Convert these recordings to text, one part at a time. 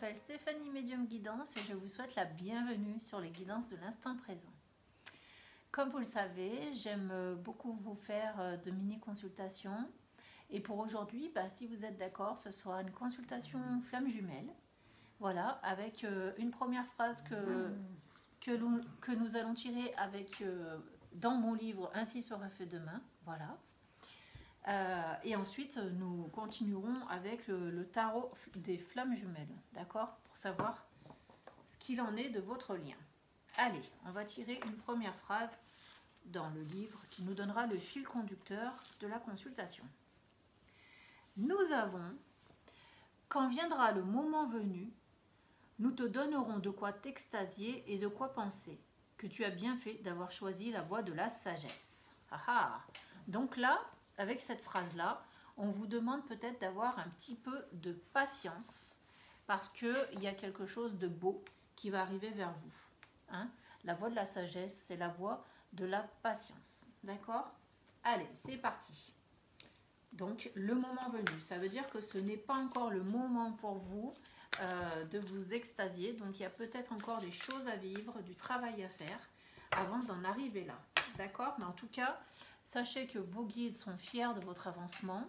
m'appelle Stéphanie Médium Guidance et je vous souhaite la bienvenue sur les guidances de l'instant présent. Comme vous le savez, j'aime beaucoup vous faire de mini-consultations. Et pour aujourd'hui, si vous êtes d'accord, ce sera une consultation flamme jumelle. Voilà, avec une première phrase que nous allons tirer dans mon livre Ainsi sera fait demain. Voilà. Et ensuite, nous continuerons avec le tarot des flammes jumelles, d'accord? Pour savoir ce qu'il en est de votre lien. Allez, on va tirer une première phrase dans le livre qui nous donnera le fil conducteur de la consultation. Nous avons, quand viendra le moment venu, nous te donnerons de quoi t'extasier et de quoi penser, que tu as bien fait d'avoir choisi la voie de la sagesse. Ah ah. Donc là, avec cette phrase-là, on vous demande peut-être d'avoir un petit peu de patience parce qu'il y a quelque chose de beau qui va arriver vers vous. Hein? La voie de la sagesse, c'est la voie de la patience. D'accord? Allez, c'est parti. Donc, le moment venu, ça veut dire que ce n'est pas encore le moment pour vous de vous extasier. Donc, il y a peut-être encore des choses à vivre, du travail à faire avant d'en arriver là. D'accord? Mais en tout cas, sachez que vos guides sont fiers de votre avancement,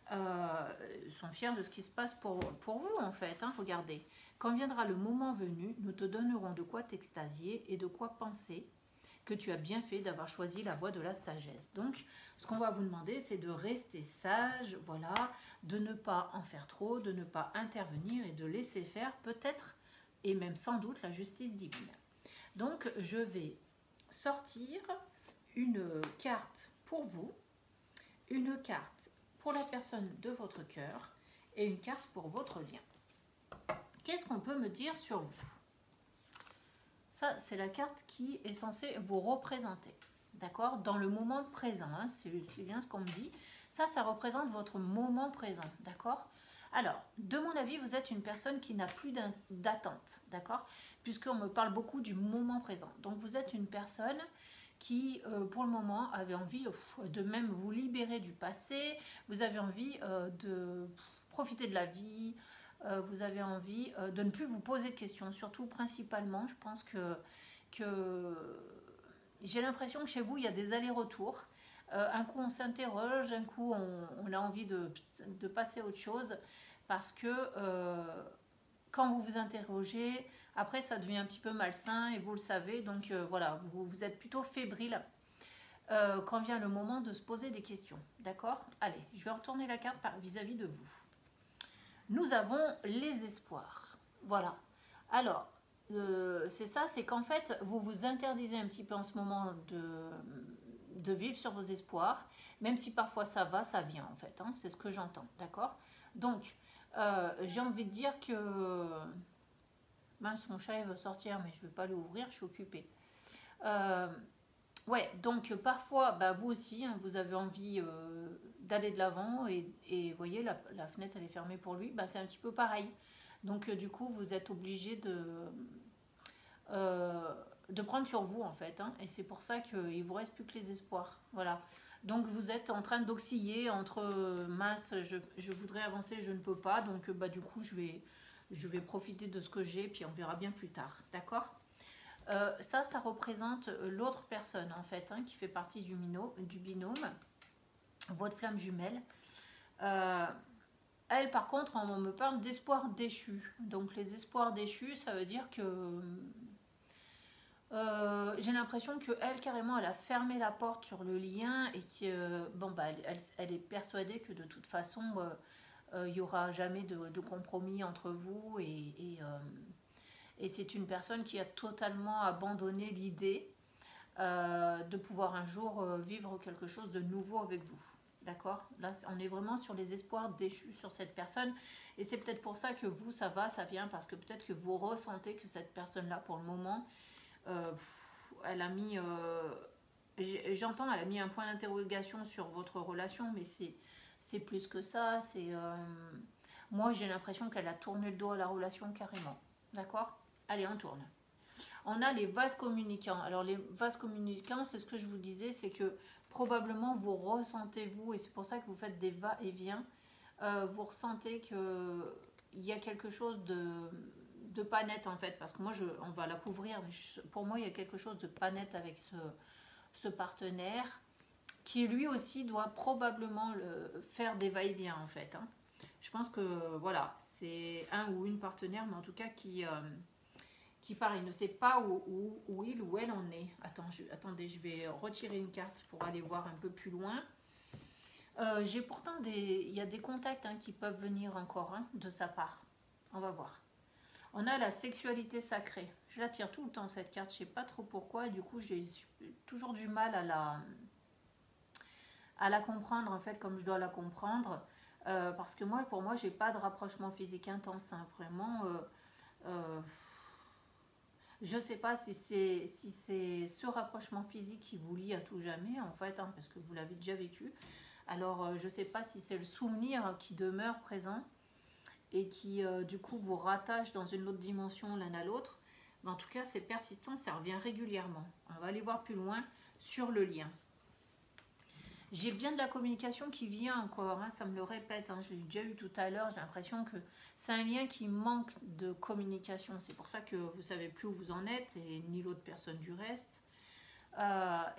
sont fiers de ce qui se passe pour vous en fait. Hein, regardez, quand viendra le moment venu, nous te donnerons de quoi t'extasier et de quoi penser, que tu as bien fait d'avoir choisi la voie de la sagesse. Donc, ce qu'on va vous demander, c'est de rester sage, voilà, de ne pas en faire trop, de ne pas intervenir et de laisser faire peut-être et même sans doute la justice divine. Donc, je vais sortir une carte pour vous, une carte pour la personne de votre cœur et une carte pour votre lien. Qu'est-ce qu'on peut me dire sur vous? Ça, c'est la carte qui est censée vous représenter, d'accord? Dans le moment présent, hein, c'est bien ce qu'on me dit. Ça représente votre moment présent, d'accord? Alors, de mon avis, vous êtes une personne qui n'a plus d'attente, d'accord? Puisqu'on me parle beaucoup du moment présent. Donc, vous êtes une personne qui, pour le moment, avait envie de même vous libérer du passé. Vous avez envie de profiter de la vie. Vous avez envie de ne plus vous poser de questions. Surtout, principalement, je pense que j'ai l'impression que chez vous, il y a des allers-retours. Un coup, on s'interroge. Un coup, on a envie de passer à autre chose. Parce que quand vous vous interrogez, après ça devient un petit peu malsain et vous le savez, donc voilà, vous êtes plutôt fébrile quand vient le moment de se poser des questions, d'accord? Allez, je vais retourner la carte vis-à-vis de vous. Nous avons les espoirs, voilà. Alors, c'est ça, c'est qu'en fait, vous vous interdisez un petit peu en ce moment de vivre sur vos espoirs, même si parfois ça va, ça vient en fait, hein, c'est ce que j'entends, d'accord? Donc, j'ai envie de dire que... Mince, mon chat il veut sortir, mais je ne vais pas l'ouvrir, je suis occupée. Ouais, donc parfois, vous aussi, hein, vous avez envie d'aller de l'avant et vous voyez, la fenêtre elle est fermée pour lui, c'est un petit peu pareil. Donc du coup, vous êtes obligé de prendre sur vous en fait, hein, et c'est pour ça qu'il ne vous reste plus que les espoirs. Voilà. Donc vous êtes en train d'osciller entre mince, je voudrais avancer, je ne peux pas, donc du coup je vais profiter de ce que j'ai, puis on verra bien plus tard, d'accord? Ça représente l'autre personne en fait, hein, qui fait partie du binôme, votre flamme jumelle. Elle par contre, on me parle d'espoir déchu. Donc les espoirs déchus, ça veut dire que j'ai l'impression qu'elle carrément elle a fermé la porte sur le lien et que elle est persuadée que de toute façon il n'y aura jamais de compromis entre vous et c'est une personne qui a totalement abandonné l'idée de pouvoir un jour vivre quelque chose de nouveau avec vous. D'accord? Là, on est vraiment sur les espoirs déchus sur cette personne. Et c'est peut-être pour ça que vous, ça va, ça vient, parce que peut-être que vous ressentez que cette personne-là, pour le moment, elle a mis... j'entends, elle a mis un point d'interrogation sur votre relation, mais c'est plus que ça. Moi, j'ai l'impression qu'elle a tourné le dos à la relation carrément. D'accord? Allez, on tourne. On a les vases communicants. Alors, les vases communicants, c'est ce que je vous disais, c'est que probablement vous ressentez, vous, et c'est pour ça que vous faites des va-et-vient, vous ressentez que il y a quelque chose de pas net en fait, parce que moi, on va la couvrir, mais pour moi, il y a quelque chose de pas net avec ce partenaire qui lui aussi doit probablement faire des va-et-vient en fait. Hein. Je pense que voilà, c'est un ou une partenaire, mais en tout cas qui pareil, ne sait pas où il ou elle en est. Attendez, je vais retirer une carte pour aller voir un peu plus loin. J'ai pourtant il y a des contacts hein, qui peuvent venir encore hein, de sa part. On va voir. On a la sexualité sacrée. Je la tire tout le temps cette carte, je sais pas trop pourquoi. Et du coup, j'ai toujours du mal à la comprendre en fait comme je dois la comprendre. Parce que moi, pour moi, j'ai pas de rapprochement physique intense. Hein, vraiment, je sais pas si c'est ce rapprochement physique qui vous lie à tout jamais en fait, hein, parce que vous l'avez déjà vécu. Alors, je sais pas si c'est le souvenir qui demeure présent et qui du coup vous rattache dans une autre dimension l'un à l'autre. Mais en tout cas, c'est persistant, ça revient régulièrement. On va aller voir plus loin sur le lien. J'ai bien de la communication qui vient encore, hein, ça me le répète, hein, je l'ai déjà eu tout à l'heure, j'ai l'impression que c'est un lien qui manque de communication. C'est pour ça que vous ne savez plus où vous en êtes, et ni l'autre personne du reste. Voilà,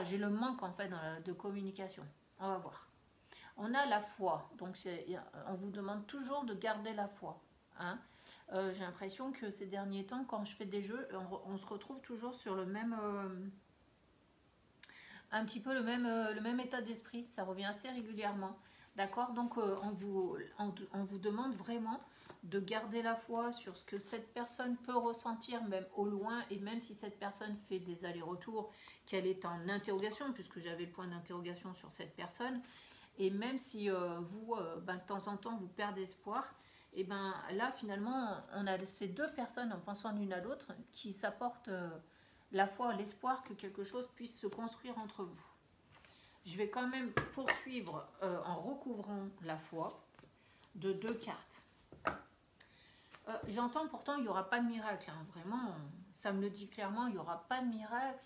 j'ai le manque en fait de communication. On va voir. On a la foi, donc on vous demande toujours de garder la foi. Hein. J'ai l'impression que ces derniers temps, quand je fais des jeux, on se retrouve toujours sur le même... un petit peu le même état d'esprit, ça revient assez régulièrement. D'accord. Donc on vous demande vraiment de garder la foi sur ce que cette personne peut ressentir, même au loin, et même si cette personne fait des allers-retours, qu'elle est en interrogation, puisque j'avais le point d'interrogation sur cette personne, et même si vous, de temps en temps, vous perdez espoir, et ben là, finalement, on a ces deux personnes, en pensant l'une à l'autre, qui s'apportent la foi, l'espoir que quelque chose puisse se construire entre vous. Je vais quand même poursuivre en recouvrant la foi de 2 cartes. J'entends pourtant il n'y aura pas de miracle. Hein. Vraiment, ça me le dit clairement, il n'y aura pas de miracle.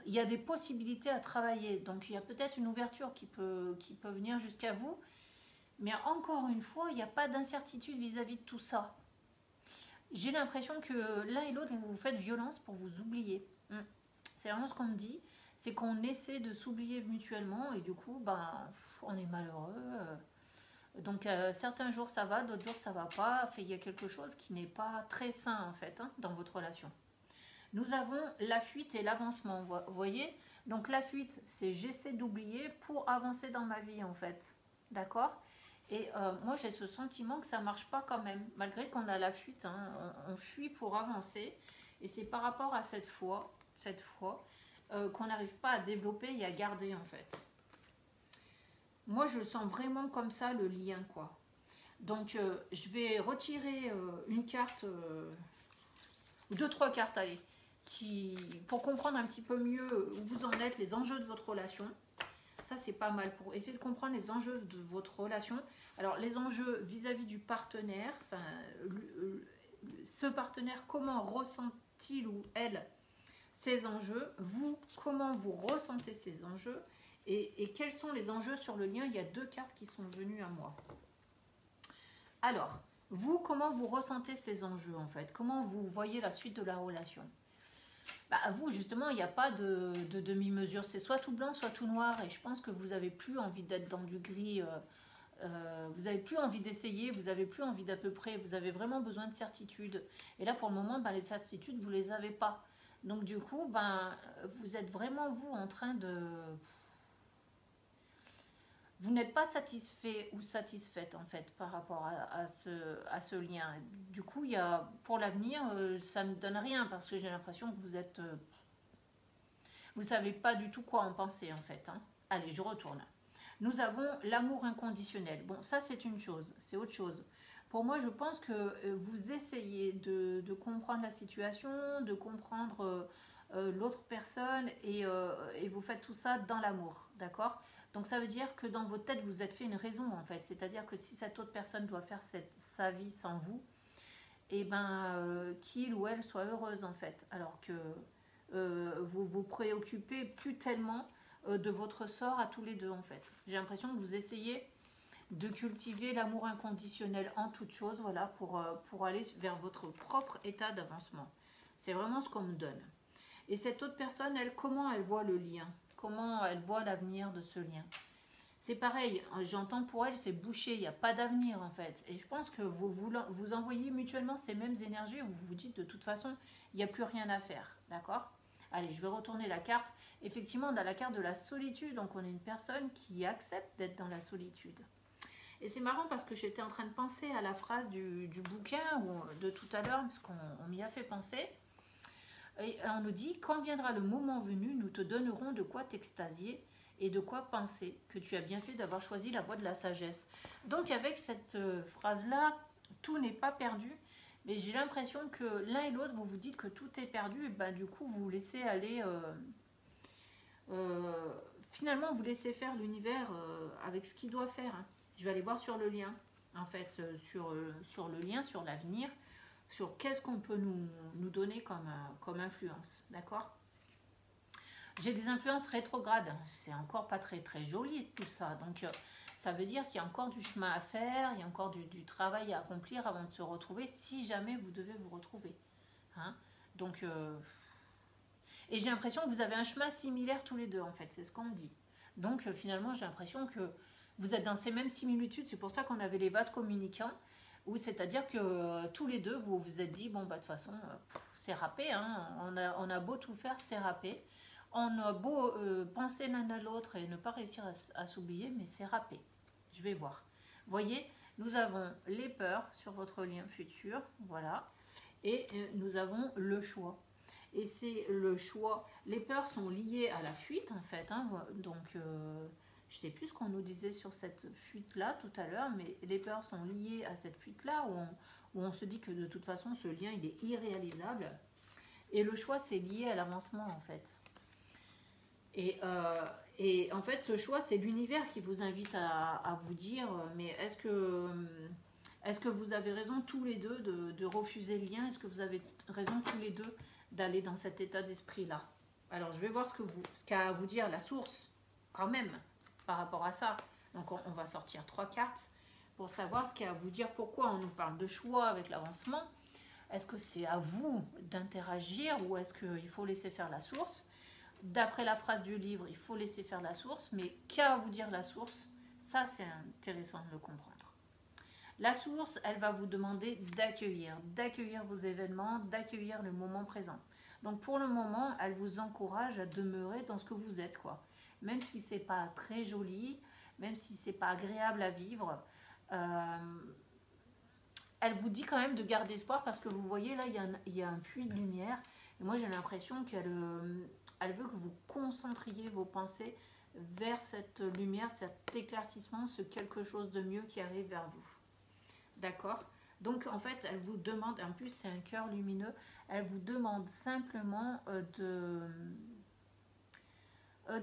Il y a des possibilités à travailler. Donc il y a peut-être une ouverture qui peut venir jusqu'à vous. Mais encore une fois, il n'y a pas d'incertitude vis-à-vis de tout ça. J'ai l'impression que l'un et l'autre, vous vous faites violence pour vous oublier. C'est vraiment ce qu'on me dit. C'est qu'on essaie de s'oublier mutuellement et du coup, on est malheureux. Donc certains jours ça va, d'autres jours ça va pas. Il y a quelque chose qui n'est pas très sain en fait hein, dans votre relation. Nous avons la fuite et l'avancement, vous voyez. Donc la fuite, c'est j'essaie d'oublier pour avancer dans ma vie en fait. D'accord. Et moi j'ai ce sentiment que ça marche pas quand même. Malgré qu'on a la fuite, hein, on fuit pour avancer. Et c'est par rapport à cette foi qu'on n'arrive pas à développer et à garder en fait. Moi je sens vraiment comme ça le lien quoi. Donc je vais retirer une carte, 2-3 cartes allez, pour comprendre un petit peu mieux où vous en êtes, les enjeux de votre relation. Ça c'est pas mal pour essayer de comprendre les enjeux de votre relation. Alors les enjeux vis-à-vis du partenaire, ce partenaire, comment ressent-il ou elle ces enjeux, vous, comment vous ressentez ces enjeux et quels sont les enjeux sur le lien. Il y a 2 cartes qui sont venues à moi. Alors, vous, comment vous ressentez ces enjeux en fait? Comment vous voyez la suite de la relation? Vous, justement, il n'y a pas de demi-mesure. C'est soit tout blanc, soit tout noir. Et je pense que vous n'avez plus envie d'être dans du gris. Vous n'avez plus envie d'essayer. Vous n'avez plus envie d'à peu près. Vous avez vraiment besoin de certitude. Et là, pour le moment, les certitudes, vous ne les avez pas. Donc du coup, vous êtes vraiment vous en train de... Vous n'êtes pas satisfait ou satisfaite en fait par rapport à ce lien. Du coup, pour l'avenir, ça ne me donne rien parce que j'ai l'impression que vous êtes... vous ne savez pas du tout quoi en penser en fait. Hein. Allez, je retourne. Nous avons l'amour inconditionnel. Bon, ça c'est une chose, c'est autre chose. Pour moi, je pense que vous essayez de comprendre la situation, de comprendre l'autre personne et vous faites tout ça dans l'amour, d'accord? Donc ça veut dire que dans votre tête, vous êtes fait une raison en fait. C'est-à-dire que si cette autre personne doit faire sa vie sans vous, qu'il ou elle soit heureuse en fait. Alors que vous vous préoccupez plus tellement de votre sort à tous les deux en fait. J'ai l'impression que vous essayez de cultiver l'amour inconditionnel en toute chose, voilà, pour aller vers votre propre état d'avancement. C'est vraiment ce qu'on me donne. Et cette autre personne, elle, comment elle voit le lien? Comment elle voit l'avenir de ce lien? C'est pareil, j'entends pour elle, c'est bouché, il n'y a pas d'avenir en fait. Et je pense que vous envoyez mutuellement ces mêmes énergies où vous vous dites de toute façon, il n'y a plus rien à faire, d'accord? Allez, je vais retourner la carte. Effectivement, on a la carte de la solitude, donc on est une personne qui accepte d'être dans la solitude. Et c'est marrant parce que j'étais en train de penser à la phrase du bouquin de tout à l'heure, parce qu'on m'y a fait penser. Et on nous dit, quand viendra le moment venu, nous te donnerons de quoi t'extasier et de quoi penser que tu as bien fait d'avoir choisi la voie de la sagesse. Donc avec cette phrase-là, tout n'est pas perdu, mais j'ai l'impression que l'un et l'autre, vous vous dites que tout est perdu, et ben, du coup vous laissez aller, finalement vous laissez faire l'univers avec ce qu'il doit faire. Hein. Je vais aller voir sur le lien, en fait, sur le lien, sur l'avenir, sur qu'est-ce qu'on peut nous donner comme influence, d'accord? J'ai des influences rétrogrades, c'est encore pas très très joli tout ça, donc ça veut dire qu'il y a encore du chemin à faire, il y a encore du travail à accomplir avant de se retrouver, si jamais vous devez vous retrouver. Hein, donc, et j'ai l'impression que vous avez un chemin similaire tous les deux, en fait, c'est ce qu'on me dit. Donc finalement, j'ai l'impression que vous êtes dans ces mêmes similitudes, c'est pour ça qu'on avait les vases communicants, où c'est-à-dire que tous les deux, vous vous êtes dit, bon, bah de toute façon, c'est râpé, hein, on a beau tout faire, c'est râpé. On a beau penser l'un à l'autre et ne pas réussir à s'oublier, mais c'est râpé. Je vais voir. Voyez, nous avons les peurs sur votre lien futur, voilà, et nous avons le choix. Et c'est le choix. Les peurs sont liées à la fuite, en fait. Hein, donc, je ne sais plus ce qu'on nous disait sur cette fuite-là tout à l'heure, mais les peurs sont liées à cette fuite-là, où on se dit que de toute façon, ce lien, il est irréalisable. Et le choix, c'est lié à l'avancement, en fait. Et en fait, ce choix, c'est l'univers qui vous invite à vous dire, mais est-ce que vous avez raison tous les deux de refuser le lien? Est-ce que vous avez raison tous les deux d'aller dans cet état d'esprit-là? Alors, je vais voir ce qu'a à vous dire la source, quand même, par rapport à ça. Donc, on va sortir 3 cartes pour savoir ce qu'il y a à vous dire. Pourquoi on nous parle de choix avec l'avancement? Est-ce que c'est à vous d'interagir ou est-ce qu'il faut laisser faire la source? D'après la phrase du livre, il faut laisser faire la source, mais qu'a à vous dire la source? Ça, c'est intéressant de le comprendre. La source, elle va vous demander d'accueillir vos événements, d'accueillir le moment présent. Donc pour le moment, elle vous encourage à demeurer dans ce que vous êtes, quoi. Même si c'est pas très joli, même si c'est pas agréable à vivre, elle vous dit quand même de garder espoir parce que vous voyez là, il y a un puits de lumière. Et moi, j'ai l'impression qu'elle veut que vous concentriez vos pensées vers cette lumière, cet éclaircissement, ce quelque chose de mieux qui arrive vers vous. D'accord? Donc, en fait, elle vous demande, en plus, c'est un cœur lumineux, elle vous demande simplement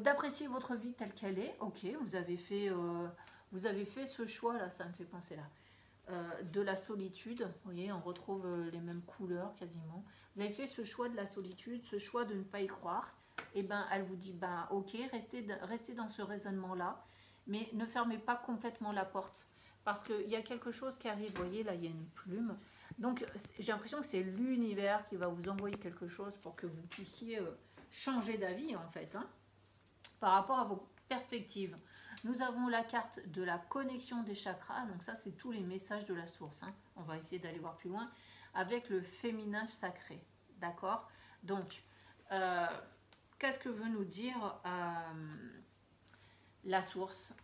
d'apprécier votre vie telle qu'elle est. Ok, vous avez fait ce choix-là, ça me fait penser là. De la solitude, vous voyez, on retrouve les mêmes couleurs quasiment. Vous avez fait ce choix de la solitude, ce choix de ne pas y croire. Et ben, elle vous dit, ben, ok, restez dans ce raisonnement-là, mais ne fermez pas complètement la porte. Parce qu'il y a quelque chose qui arrive, vous voyez, là, il y a une plume. Donc, j'ai l'impression que c'est l'univers qui va vous envoyer quelque chose pour que vous puissiez changer d'avis, en fait, hein, par rapport à vos perspectives. Nous avons la carte de la connexion des chakras. Donc ça, c'est tous les messages de la source. Hein. On va essayer d'aller voir plus loin avec le féminin sacré. D'accord? Donc, qu'est-ce que veut nous dire la source?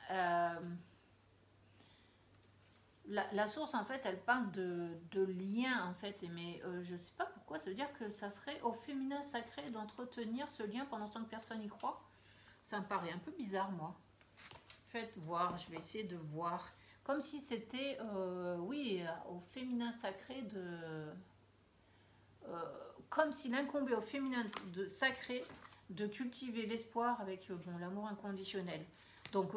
La source, en fait, elle parle de lien, en fait. Mais je ne sais pas pourquoi. Ça veut dire que ça serait au féminin sacré d'entretenir ce lien pendant que personne n'y croit. Ça me paraît un peu bizarre, moi. Faites voir, je vais essayer de voir. Comme si c'était, oui, au féminin sacré comme s'il incombait au féminin sacré de cultiver l'espoir avec bon, l'amour inconditionnel. Donc,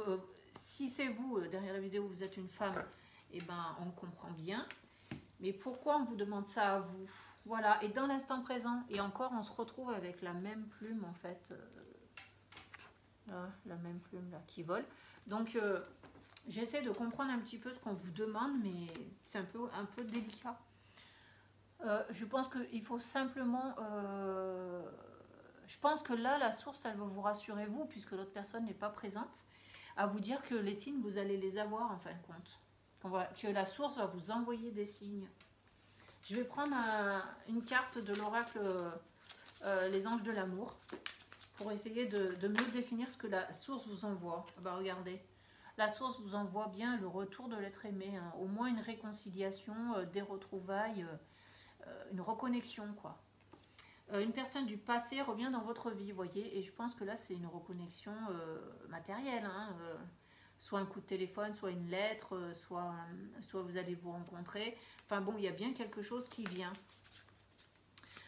si c'est vous, derrière la vidéo, vous êtes une femme, eh ben, on comprend bien. Mais pourquoi on vous demande ça à vous? Voilà, et dans l'instant présent, et encore, on se retrouve avec la même plume, en fait. Là, la même plume, là, qui vole. Donc, J'essaie de comprendre un petit peu ce qu'on vous demande, mais c'est un peu délicat. Je pense qu'il faut simplement... je pense que là, la source, elle va vous rassurer, vous, puisque l'autre personne n'est pas présente, à vous dire que les signes, vous allez les avoir en fin de compte. Que la source va vous envoyer des signes. Je vais prendre une carte de l'oracle Les Anges de l'amour pour essayer de mieux définir ce que la source vous envoie. Bah, regardez, la source vous envoie bien le retour de l'être aimé, hein. Au moins une réconciliation, des retrouvailles, une reconnexion, quoi. Une personne du passé revient dans votre vie, vous voyez, et je pense que là c'est une reconnexion matérielle, hein, soit un coup de téléphone, soit une lettre, soit vous allez vous rencontrer. Enfin bon, il y a bien quelque chose qui vient.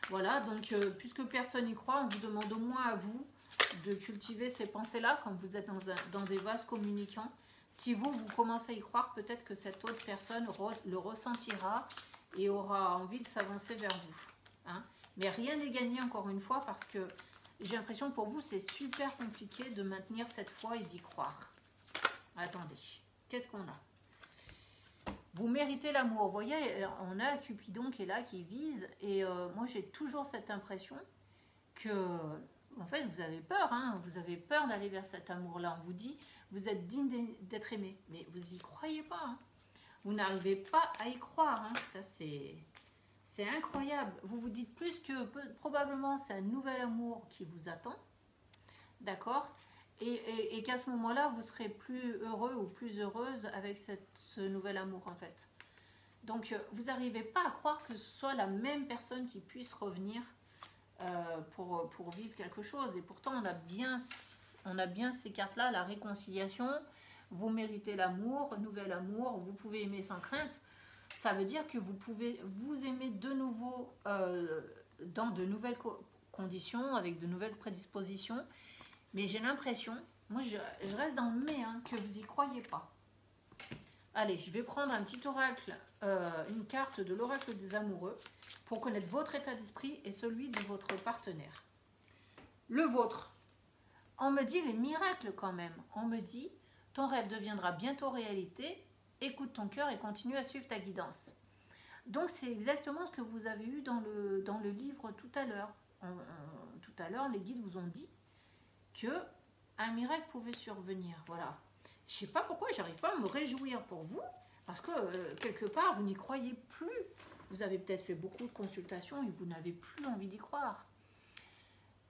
Voilà, donc puisque personne n'y croit, on vous demande au moins à vous de cultiver ces pensées-là quand vous êtes dans des vases communicants. Si vous commencez à y croire, peut-être que cette autre personne le ressentira et aura envie de s'avancer vers vous. Hein. Mais rien n'est gagné encore une fois parce que j'ai l'impression que pour vous c'est super compliqué de maintenir cette foi et d'y croire. Attendez, qu'est-ce qu'on a? Vous méritez l'amour. Vous voyez, on a Cupidon qui est là, qui vise. Et moi j'ai toujours cette impression que, en fait, vous avez peur. Hein, vous avez peur d'aller vers cet amour-là. On vous dit, vous êtes digne d'être aimé. Mais vous n'y croyez pas. Hein. Vous n'arrivez pas à y croire. Hein. Ça c'est incroyable. Vous vous dites plus que probablement c'est un nouvel amour qui vous attend. D'accord? Et qu'à ce moment-là, vous serez plus heureux ou plus heureuse avec ce nouvel amour en fait. Donc vous n'arrivez pas à croire que ce soit la même personne qui puisse revenir pour vivre quelque chose. Et pourtant on a bien ces cartes-là, la réconciliation, vous méritez l'amour, nouvel amour, vous pouvez aimer sans crainte. Ça veut dire que vous pouvez vous aimer de nouveau dans de nouvelles conditions, avec de nouvelles prédispositions. Mais j'ai l'impression, moi je reste dans le mais, hein, que vous n'y croyez pas. Allez, je vais prendre un petit oracle, une carte de l'oracle des amoureux, pour connaître votre état d'esprit et celui de votre partenaire. Le vôtre. On me dit les miracles quand même. On me dit, ton rêve deviendra bientôt réalité, écoute ton cœur et continue à suivre ta guidance. Donc c'est exactement ce que vous avez eu dans le livre tout à l'heure. Tout à l'heure, les guides vous ont dit que un miracle pouvait survenir. Voilà. Je sais pas pourquoi j'arrive pas à me réjouir pour vous, parce que quelque part vous n'y croyez plus. Vous avez peut-être fait beaucoup de consultations et vous n'avez plus envie d'y croire.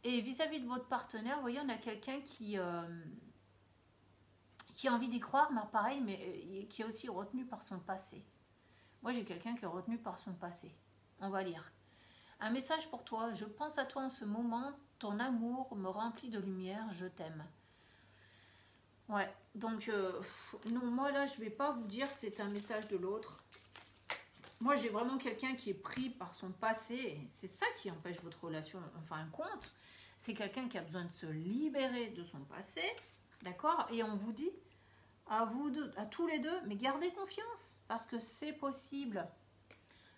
Et vis-à-vis de votre partenaire, vous voyez, on a quelqu'un qui a envie d'y croire, mais pareil, mais qui est aussi retenu par son passé. Moi, j'ai quelqu'un qui est retenu par son passé. On va lire. Un message pour toi. Je pense à toi en ce moment. Ton amour me remplit de lumière. Je t'aime. Ouais, donc, non, moi là, je vais pas vous dire que c'est un message de l'autre. Moi, j'ai vraiment quelqu'un qui est pris par son passé. C'est ça qui empêche votre relation en fin de compte. C'est quelqu'un qui a besoin de se libérer de son passé. D'accord? Et on vous dit, à vous deux, à tous les deux, mais gardez confiance, parce que c'est possible.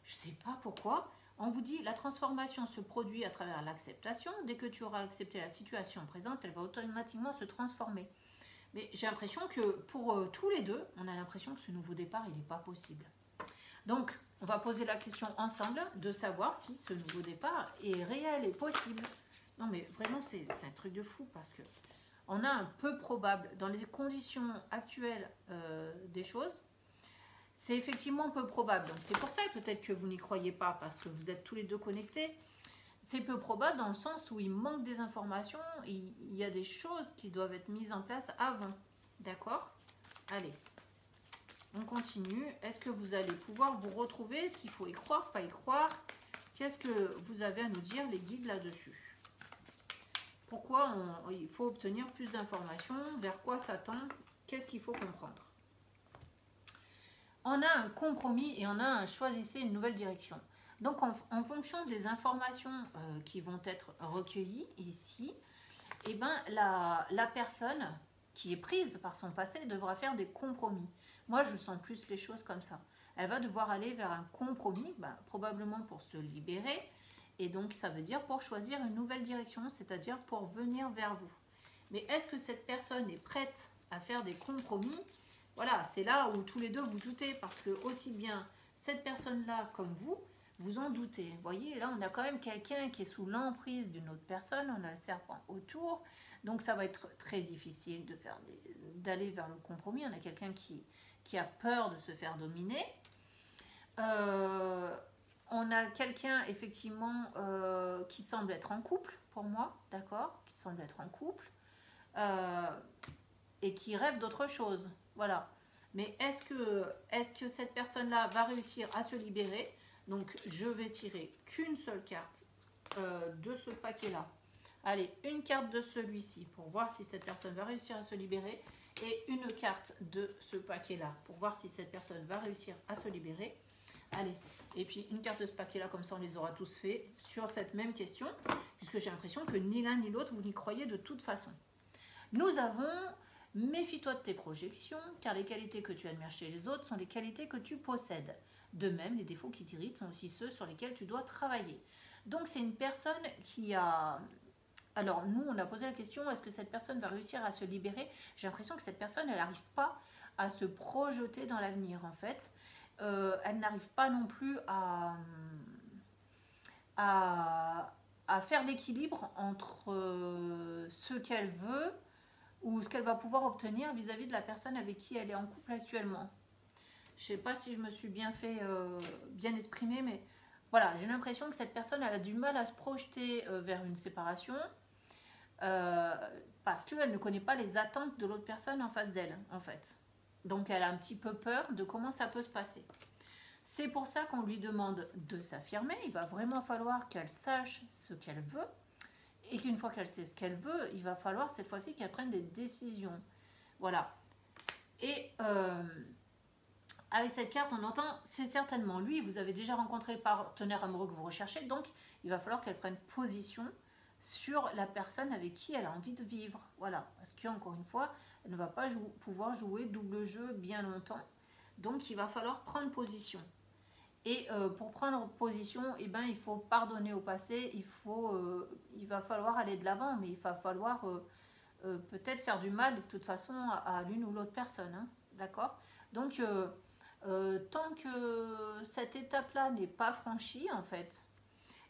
Je ne sais pas pourquoi. On vous dit, la transformation se produit à travers l'acceptation. Dès que tu auras accepté la situation présente, elle va automatiquement se transformer. Mais j'ai l'impression que pour tous les deux, on a l'impression que ce nouveau départ, il n'est pas possible. Donc, on va poser la question ensemble de savoir si ce nouveau départ est réel et possible. Non, mais vraiment, c'est un truc de fou parce que on a un peu probable, dans les conditions actuelles des choses, c'est effectivement peu probable. Donc, c'est pour ça peut-être que vous n'y croyez pas, parce que vous êtes tous les deux connectés. C'est peu probable dans le sens où il manque des informations, il y a des choses qui doivent être mises en place avant. D'accord? Allez, on continue. Est-ce que vous allez pouvoir vous retrouver? Est-ce qu'il faut y croire, pas y croire? Qu'est-ce que vous avez à nous dire, les guides, là-dessus? Pourquoi il faut obtenir plus d'informations? Vers quoi ça tend? Qu'est-ce qu'il faut comprendre? On a un compromis et on a un choisissez une nouvelle direction. Donc, en fonction des informations qui vont être recueillies ici, eh ben, la personne qui est prise par son passé devra faire des compromis. Moi, je sens plus les choses comme ça. Elle va devoir aller vers un compromis, probablement pour se libérer. Et donc, ça veut dire pour choisir une nouvelle direction, c'est-à-dire pour venir vers vous. Mais est-ce que cette personne est prête à faire des compromis Voilà, c'est là où tous les deux vous doutez, parce que aussi bien cette personne-là comme vous en doutez. Vous voyez, là, on a quand même quelqu'un qui est sous l'emprise d'une autre personne, on a le serpent autour, donc ça va être très difficile d'aller vers le compromis. On a quelqu'un qui a peur de se faire dominer. On a quelqu'un, effectivement, qui semble être en couple, pour moi, d'accord, qui semble être en couple, et qui rêve d'autre chose, voilà. Mais est-ce que cette personne-là va réussir à se libérer? Donc, je vais tirer qu'une seule carte de ce paquet-là. Allez, une carte de celui-ci pour voir si cette personne va réussir à se libérer. Et une carte de ce paquet-là pour voir si cette personne va réussir à se libérer. Allez, et puis une carte de ce paquet-là, comme ça on les aura tous fait sur cette même question, puisque j'ai l'impression que ni l'un ni l'autre, vous n'y croyez de toute façon. Nous avons... Méfie-toi de tes projections, car les qualités que tu admires chez les autres sont les qualités que tu possèdes. De même, les défauts qui t'irritent sont aussi ceux sur lesquels tu dois travailler. Donc, c'est une personne qui a... Alors, nous, on a posé la question, est-ce que cette personne va réussir à se libérer? J'ai l'impression que cette personne, elle n'arrive pas à se projeter dans l'avenir, en fait. Elle n'arrive pas non plus à faire l'équilibre entre ce qu'elle veut ou ce qu'elle va pouvoir obtenir vis-à-vis de la personne avec qui elle est en couple actuellement. Je ne sais pas si je me suis bien exprimée, mais voilà, j'ai l'impression que cette personne, elle a du mal à se projeter vers une séparation parce qu'elle ne connaît pas les attentes de l'autre personne en face d'elle, en fait. Donc, elle a un petit peu peur de comment ça peut se passer. C'est pour ça qu'on lui demande de s'affirmer. Il va vraiment falloir qu'elle sache ce qu'elle veut. Et qu'une fois qu'elle sait ce qu'elle veut, il va falloir cette fois-ci qu'elle prenne des décisions. Voilà. Et avec cette carte, on entend, c'est certainement lui. Vous avez déjà rencontré le partenaire amoureux que vous recherchez. Donc, il va falloir qu'elle prenne position sur la personne avec qui elle a envie de vivre. Voilà. Parce qu'encore une fois, elle ne va pas pouvoir jouer double jeu bien longtemps. Donc, il va falloir prendre position. Et pour prendre position, eh ben, il faut pardonner au passé, il va falloir aller de l'avant, mais il va falloir peut-être faire du mal de toute façon à l'une ou l'autre personne. Hein, d'accord? Donc, tant que cette étape-là n'est pas franchie, en fait,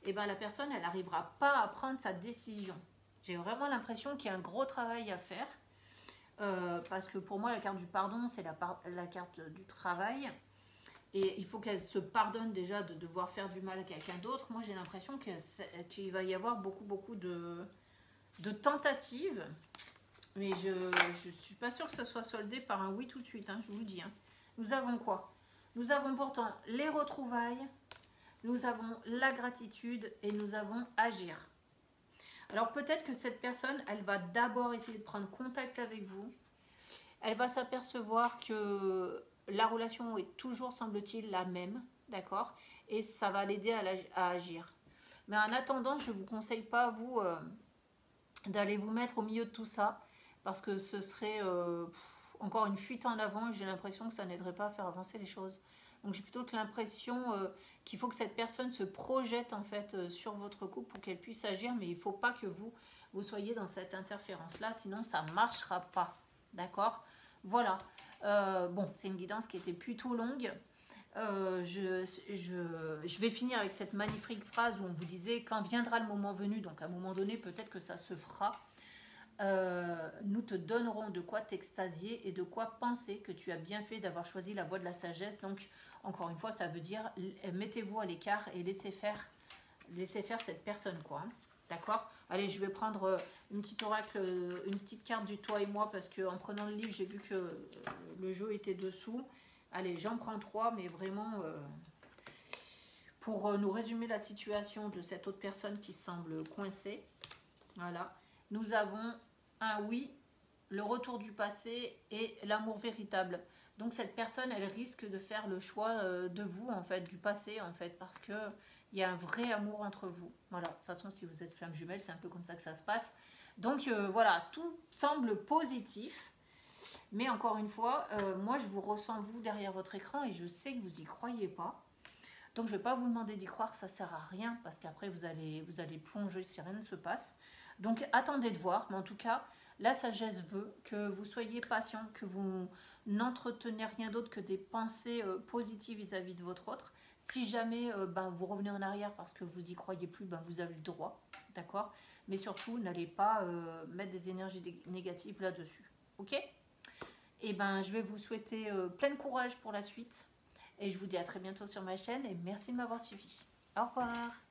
eh ben, la personne, elle n'arrivera pas à prendre sa décision. J'ai vraiment l'impression qu'il y a un gros travail à faire, parce que pour moi, la carte du pardon, c'est la carte du travail. Et il faut qu'elle se pardonne déjà de devoir faire du mal à quelqu'un d'autre. Moi, j'ai l'impression qu'il va y avoir beaucoup de tentatives. Mais je ne suis pas sûre que ce soit soldé par un oui tout de suite, hein, je vous le dis. Hein. Nous avons quoi? Nous avons pourtant les retrouvailles, nous avons la gratitude et nous avons agir. Alors peut-être que cette personne, elle va d'abord essayer de prendre contact avec vous. Elle va s'apercevoir que... la relation est toujours, semble-t-il, la même, d'accord? Et ça va l'aider à agir. Mais en attendant, je ne vous conseille pas, vous, d'aller vous mettre au milieu de tout ça, parce que ce serait encore une fuite en avant, et j'ai l'impression que ça n'aiderait pas à faire avancer les choses. Donc j'ai plutôt l'impression qu'il faut que cette personne se projette, en fait, sur votre couple pour qu'elle puisse agir, mais il ne faut pas que vous soyez dans cette interférence-là, sinon ça ne marchera pas, d'accord? Voilà. Bon, c'est une guidance qui était plutôt longue. Je vais finir avec cette magnifique phrase où on vous disait quand viendra le moment venu, donc à un moment donné peut-être que ça se fera. Nous te donnerons de quoi t'extasier et de quoi penser que tu as bien fait d'avoir choisi la voie de la sagesse. Donc encore une fois, ça veut dire mettez-vous à l'écart et laissez faire cette personne, quoi. Hein. D'accord? Allez, je vais prendre une petite oracle, une petite carte du toi et moi, parce qu'en prenant le livre, j'ai vu que le jeu était dessous. Allez, j'en prends 3, mais vraiment pour nous résumer la situation de cette autre personne qui semble coincée. Voilà. Nous avons un oui, le retour du passé et l'amour véritable. Donc cette personne, elle risque de faire le choix de vous, en fait, du passé, en fait, parce que il y a un vrai amour entre vous. Voilà, de toute façon, si vous êtes flamme jumelle, c'est un peu comme ça que ça se passe. Donc voilà, tout semble positif. Mais encore une fois, moi, je vous ressens, vous, derrière votre écran, et je sais que vous n'y croyez pas. Donc, je ne vais pas vous demander d'y croire, ça ne sert à rien, parce qu'après, vous allez plonger si rien ne se passe. Donc, attendez de voir. Mais en tout cas, la sagesse veut que vous soyez patient, que vous N'entretenez rien d'autre que des pensées positives vis-à-vis de votre autre. Si jamais vous revenez en arrière parce que vous n'y croyez plus, vous avez le droit, d'accord? Mais surtout, n'allez pas mettre des énergies négatives là-dessus, ok? Et je vais vous souhaiter plein de courage pour la suite. Et je vous dis à très bientôt sur ma chaîne et merci de m'avoir suivi. Au revoir.